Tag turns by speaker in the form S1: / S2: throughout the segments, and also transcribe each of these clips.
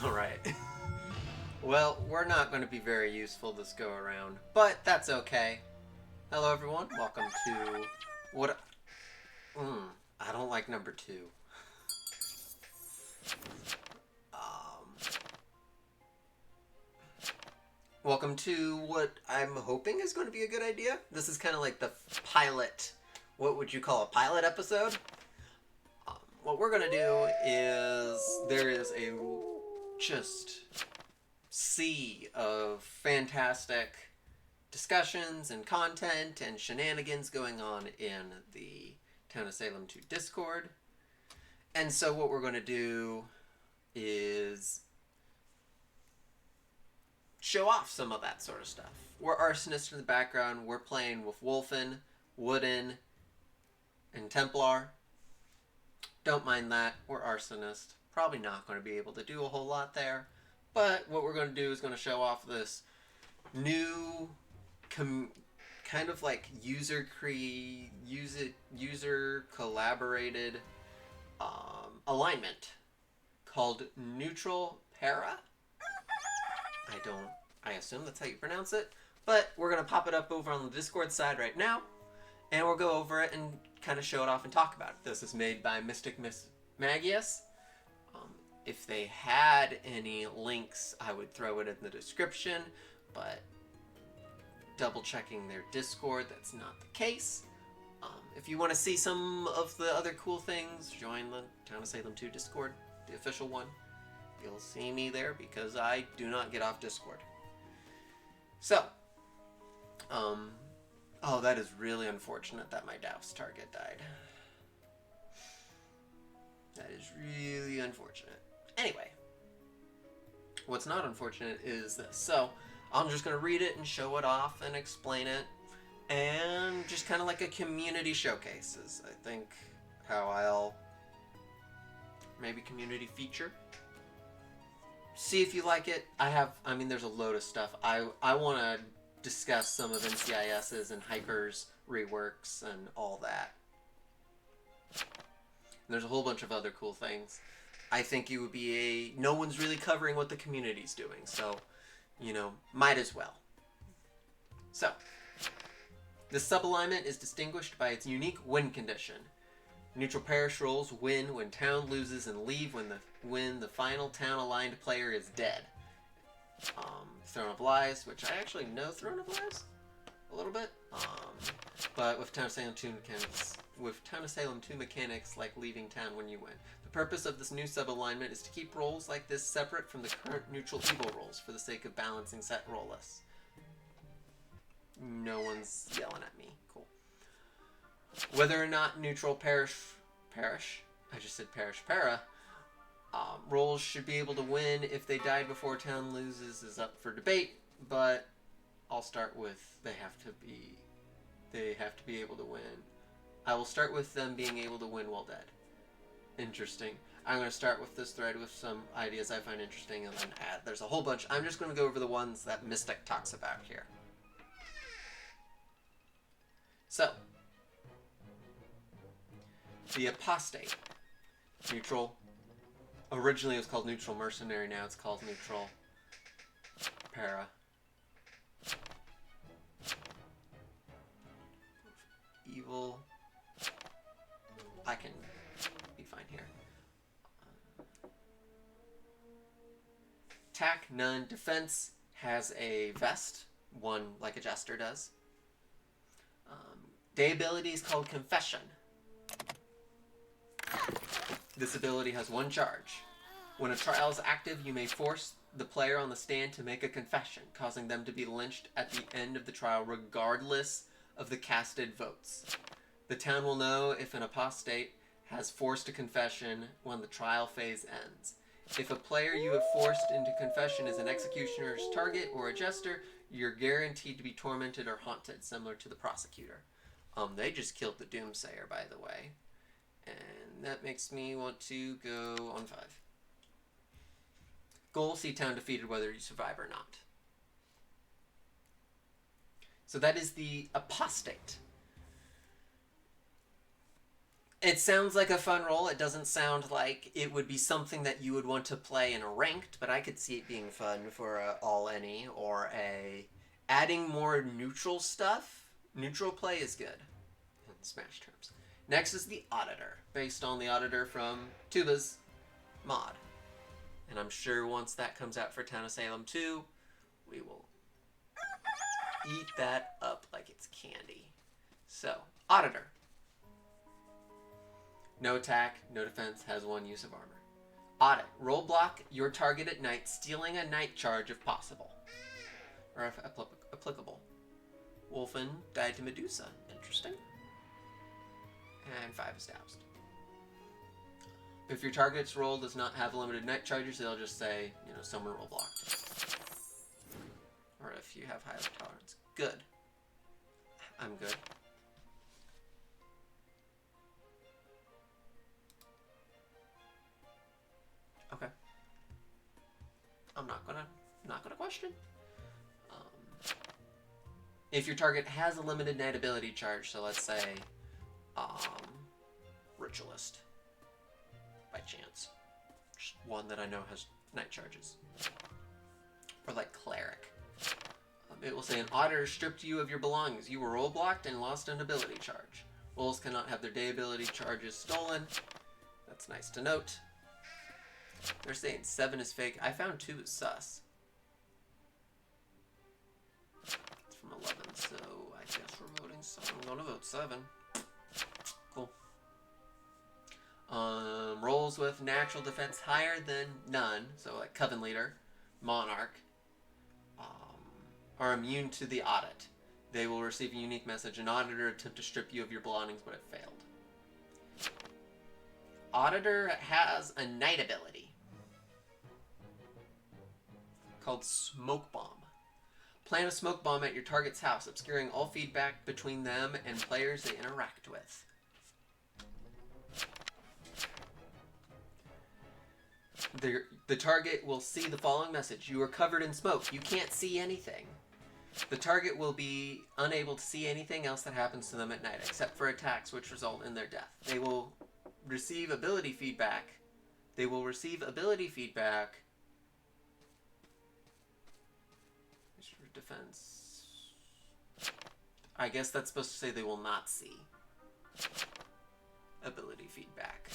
S1: Alright. Well, we're not going to be very useful this go around, but that's okay. Hello everyone, welcome to... What... I don't like number 2. Welcome to what I'm hoping is going to be a good idea. This is kind of like the pilot... What would you call a pilot episode? What we're going to do is... There is a just sea of fantastic discussions and content and shenanigans going on in the Town of Salem 2 Discord. And so what we're going to do is show off some of that sort of stuff. We're arsonists in the background. We're playing with Wolfen, Wooden, and Templar. Don't mind that. We're arsonists. Probably not going to be able to do a whole lot there. But what we're going to do is going to show off this new kind of like user collaborated alignment called Neutral Para. I assume that's how you pronounce it. But we're going to pop it up over on the Discord side right now. And we'll go over it and kind of show it off and talk about it. This is made by MysticMismagius's. If they had any links, I would throw it in the description, but double checking their Discord, that's not the case. If you want to see some of the other cool things, join the Town of Salem 2 Discord, the official one. You'll see me there because I do not get off Discord. So, oh, that is really unfortunate that my Douse target died. That is really unfortunate. Anyway, what's not unfortunate is this. So, I'm just going to read it and show it off and explain it. And just kind of like a community showcase is, I think, how I'll... Maybe community feature. See if you like it. I mean, there's a load of stuff. I want to discuss some of NCIS's and Hiker's reworks and all that. And there's a whole bunch of other cool things. I think it would be no one's really covering what the community's doing, so, you know, might as well. So, this sub-alignment is distinguished by its unique win condition. Neutral parish rolls win when town loses and leave when the final town-aligned player is dead. Throne of Lies, which I actually know Throne of Lies a little bit, but with Town of Salem 2 mechanics like leaving town when you win. The purpose of this new sub-alignment is to keep rolls like this separate from the current neutral evil rolls for the sake of balancing set roll lists. No one's yelling at me. Cool. Whether or not neutral parish, I just said parish para, rolls should be able to win if they died before town loses is up for debate, but I'll start with they have to be able to win. I will start with them being able to win while dead. Interesting. I'm going to start with this thread with some ideas I find interesting and then add. There's a whole bunch. I'm just going to go over the ones that Mystic talks about here. So, the Apostate. Neutral. Originally it was called Neutral Mercenary, now it's called Neutral Para. Evil. I can be fine here. Attack, none. Defense has a vest, one like a jester does. Day ability is called Confession. This ability has one charge. When a trial is active, you may force the player on the stand to make a confession, causing them to be lynched at the end of the trial regardless of the casted votes. The town will know if an apostate has forced a confession when the trial phase ends. If a player you have forced into confession is an executioner's target or a jester, you're guaranteed to be tormented or haunted, similar to the prosecutor. They just killed the Doomsayer, by the way. And that makes me want to go on 5. Goal, see town defeated whether you survive or not. So that is the Apostate. It sounds like a fun role. It doesn't sound like it would be something that you would want to play in a ranked, but I could see it being fun for a all any or a adding more neutral stuff. Neutral play is good in Smash terms. Next is the Auditor, based on the Auditor from Tuba's mod. And I'm sure once that comes out for Town of Salem 2, we will eat that up like it's candy. So, Auditor. No attack, no defense, has one use of armor. Audit. Roll block your target at night, stealing a night charge if possible. Or if applicable. Wolfen died to Medusa. Interesting. And 5 is doused. If your target's roll does not have limited night charges, they'll just say, somewhere roll blocked. Or if you have high tolerance. Good. I'm good. Okay. I'm not gonna question. If your target has a limited night ability charge, so let's say, Ritualist, by chance, just one that I know has night charges, or like Cleric, it will say an Auditor stripped you of your belongings. You were roll blocked and lost an ability charge. Wolves cannot have their day ability charges stolen. That's nice to note. They're saying 7 is fake. I found 2 is sus. It's from 11, so I guess we're voting 7. I'm going to vote 7. Cool. Rolls with natural defense higher than none, so like Coven Leader, Monarch, are immune to the audit. They will receive a unique message. An Auditor attempt to strip you of your belongings, but it failed. Auditor has a night ability called Smoke Bomb. Plant a smoke bomb at your target's house, obscuring all feedback between them and players they interact with. The target will see the following message. You are covered in smoke. You can't see anything. The target will be unable to see anything else that happens to them at night, except for attacks which result in their death. They will receive ability feedback. Defense. I guess that's supposed to say they will not see ability feedback.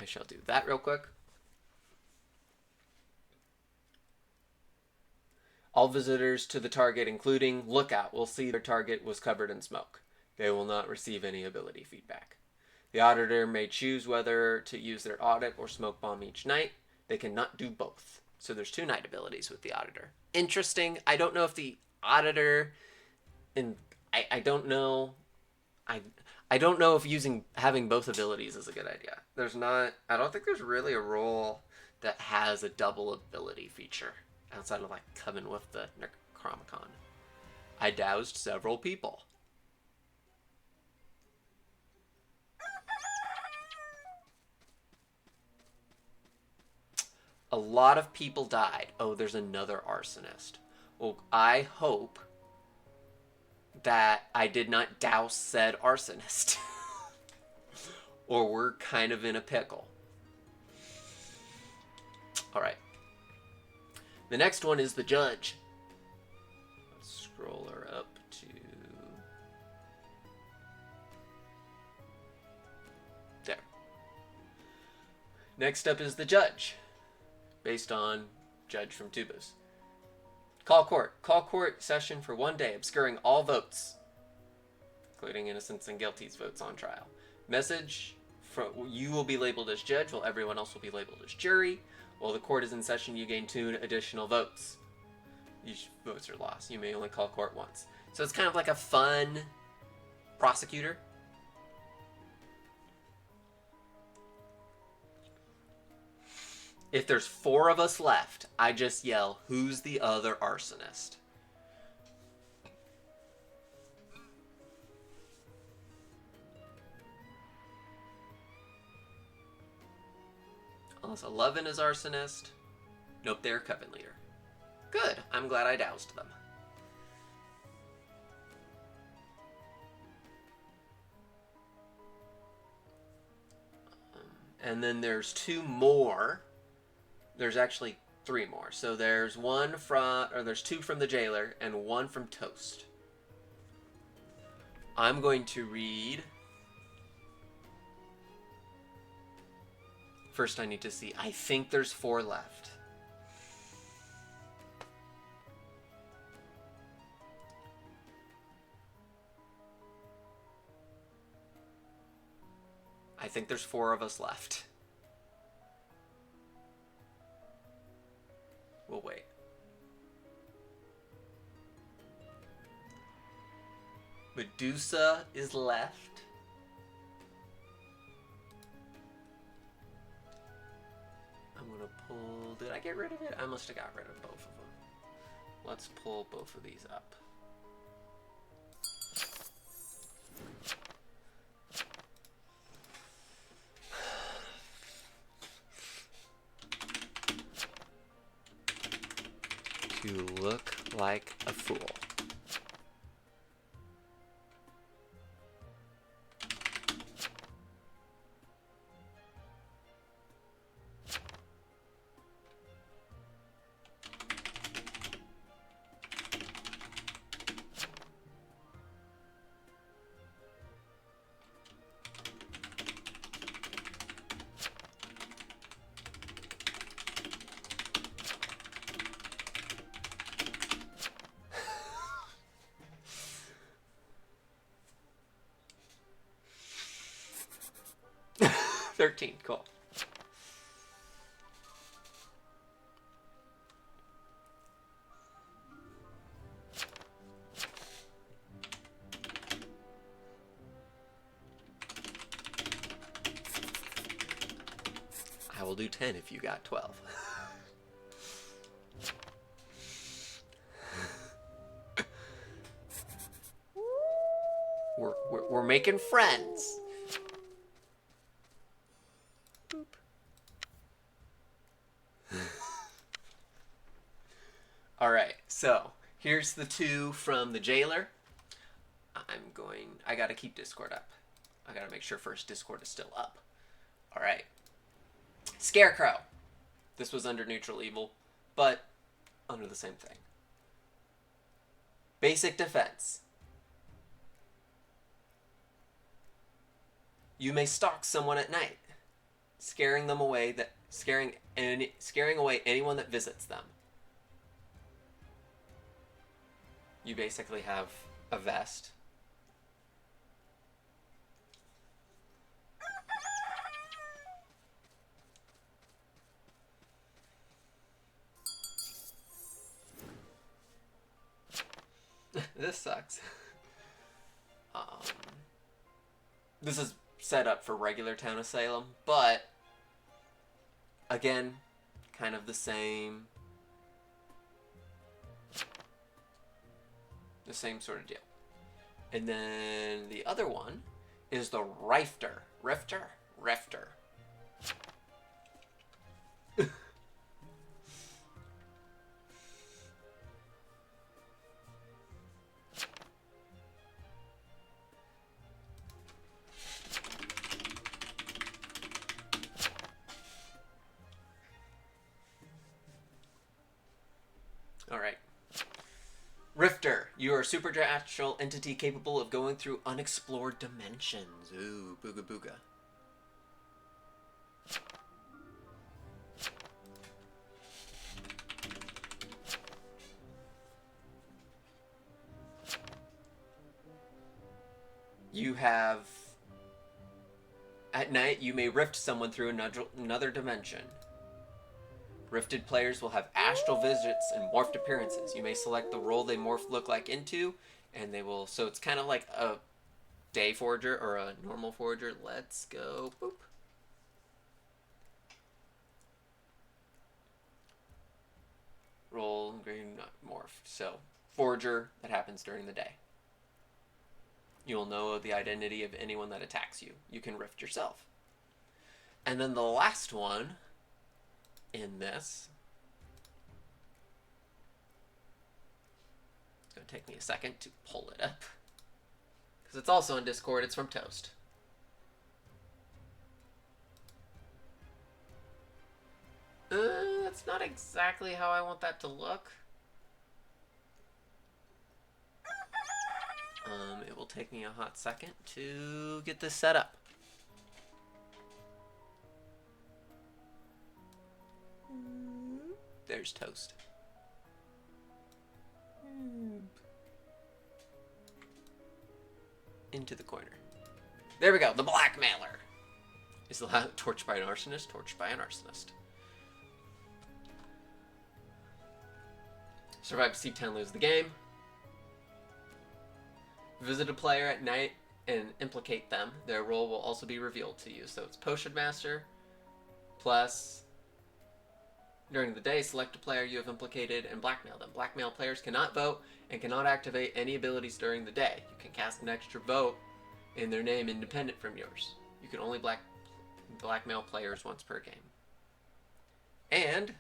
S1: I shall do that real quick. All visitors to the target, including Lookout, will see their target was covered in smoke. They will not receive any ability feedback. The Auditor may choose whether to use their Audit or Smoke Bomb each night. They cannot do both. So there's 2 night abilities with the Auditor. Interesting. I don't know if the Auditor... I don't know... I don't know if having both abilities is a good idea. I don't think there's really a role that has a double ability feature. Outside of, like, coming with the Necronomicon. I doused several people. A lot of people died. Oh, there's another arsonist. Well, I hope that I did not douse said arsonist. Or we're kind of in a pickle. Alright. The next one is the Judge. Let's scroll her up to... there. Next up is the Judge, based on Judge from Tubas. Call court. Call court session for 1 day, obscuring all votes, including innocents and guilty's votes on trial. Message, you will be labeled as judge, while everyone else will be labeled as jury. While the court is in session, you gain 2 additional votes. These votes are lost. You may only call court once. So it's kind of like a fun prosecutor. If there's 4 of us left, I just yell, who's the other arsonist? Clause 11 is Arsonist. Nope, they're Coven Leader. Good. I'm glad I doused them. And then there's 2 more. There's actually 3 more. So there's 2 from the Jailer and 1 from Toast. I'm going to read. First, I need to see. I think there's 4 left. I think there's 4 of us left. We'll wait. Medusa is left. I'm gonna pull... Did I get rid of it? I must have got rid of both of them. Let's pull both of these up. To look like a fool. Cool. I will do 10 if you got 12. We're making friends. Alright, so here's the 2 from the Jailer. I gotta keep Discord up. I gotta make sure first Discord is still up. Alright. Scarecrow. This was under Neutral Evil, but under the same thing. Basic defense. You may stalk someone at night, scaring away anyone that visits them. You basically have a vest. This sucks. This is set up for regular Town of Salem, but again, kind of the same sort of deal. And then the other one is the Rifter. Rifter? Alright. Rifter, you are a supernatural entity capable of going through unexplored dimensions. Ooh, booga booga. You have... At night, you may rift someone through another dimension. Rifted players will have astral visits and morphed appearances. You may select the role they look like into, and they will... So it's kind of like a day forager or a normal forager. Let's go. Boop. Roll, green, morph. So, forager, that happens during the day. You will know the identity of anyone that attacks you. You can rift yourself. And then the last one in this. It's going to take me a second to pull it up. Because it's also in Discord. It's from Toast. That's not exactly how I want that to look. It will take me a hot second to get this set up. There's Toast. Into the corner. There we go. The blackmailer. Is the torched by an arsonist? Torched by an arsonist. Survive to see 10 lose the game. Visit a player at night and implicate them. Their role will also be revealed to you. So it's Potion Master plus during the day, select a player you have implicated and blackmail them. Blackmail players cannot vote and cannot activate any abilities during the day. You can cast an extra vote in their name independent from yours. You can only blackmail players once per game. And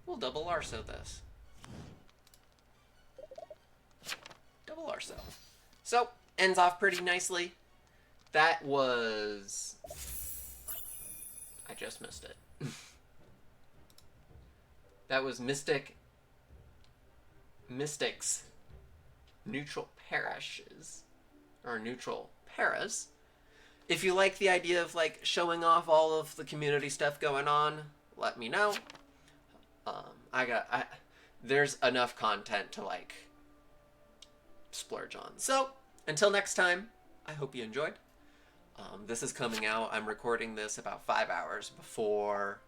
S1: we'll double Arso this. Double Arso. So, ends off pretty nicely. That was... I just missed it. That was Mystic's neutral parishes. Or neutral paras. If you like the idea of like showing off all of the community stuff going on, let me know. There's enough content to like splurge on. So until next time, I hope you enjoyed. This is coming out. I'm recording this about 5 hours before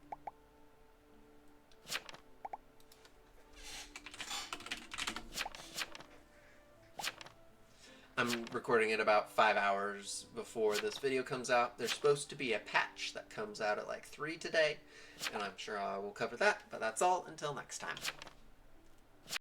S1: this video comes out. There's supposed to be a patch that comes out at like 3 today, and I'm sure I will cover that, but that's all until next time.